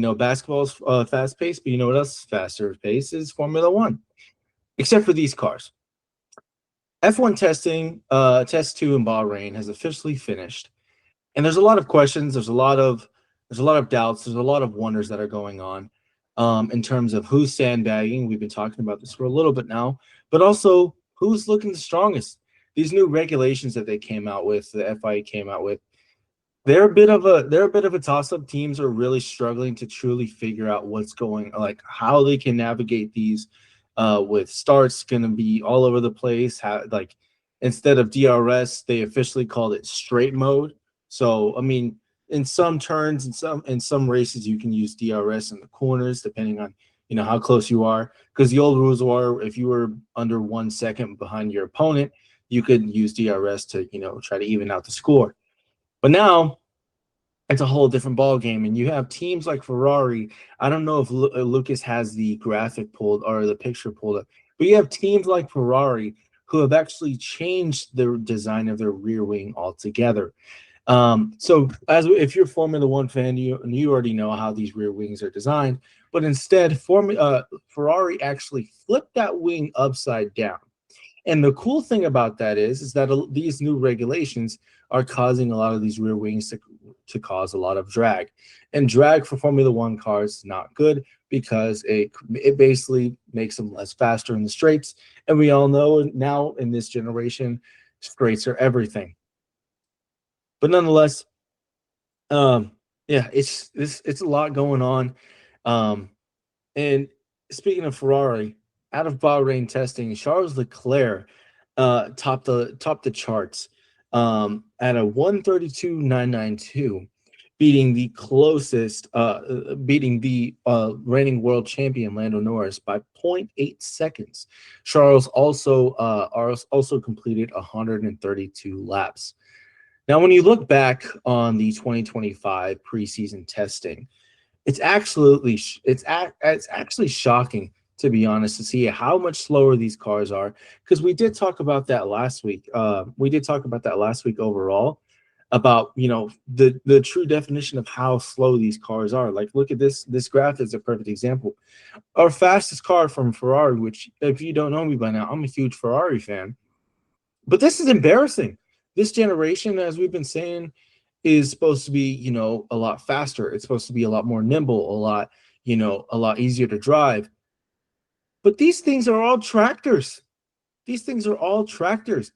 know basketball's fast paced, but you know what else is faster paced is Formula One, except for these cars. F1 testing, test two in Bahrain has officially finished, and there's a lot of questions. There's a lot of doubts. There's a lot of wonders that are going on in terms of who's sandbagging. We've been talking about this for a little bit now, but also who's looking the strongest. These new regulations that they came out with, the FIA came out with, they're a bit of a toss-up. Teams are really struggling to truly figure out what's going, like how they can navigate these. With starts going to be all over the place. Like instead of DRS, they officially called it straight mode. So I mean, in some turns, in some races, you can use DRS in the corners depending on how close you are. Because the old rules were if you were under 1 second behind your opponent, you could use DRS to try to even out the score. But now it's a whole different ball game, and you have teams like Ferrari. I don't know if Lucas has the graphic pulled or the picture pulled up, but you have teams like Ferrari who have actually changed the design of their rear wing altogether. So as if you're a Formula One fan, you already know how these rear wings are designed, but instead, Ferrari actually flipped that wing upside down. And the cool thing about that is that these new regulations are causing a lot of these rear wings to cause a lot of drag. And drag for Formula One cars is not good because it basically makes them less faster in the straights. And we all know now in this generation, straights are everything. But nonetheless, yeah, it's a lot going on. Um, and speaking of Ferrari, out of Bahrain testing, Charles Leclerc topped the charts at a 132.992, beating the reigning world champion Lando Norris by zero point 0.8 seconds. Charles also completed 132 laps. Now, when you look back on the 2025 preseason testing, it's actually shocking, to be honest, to see how much slower these cars are, because we did talk about that last week. We did talk about that last week overall about the true definition of how slow these cars are. Like, look at this graph is a perfect example. Our fastest car from Ferrari, which if you don't know me by now, I'm a huge Ferrari fan, but this is embarrassing. This generation, as we've been saying, is supposed to be, a lot faster. It's supposed to be a lot more nimble, a lot easier to drive. But these things are all tractors. These things are all tractors.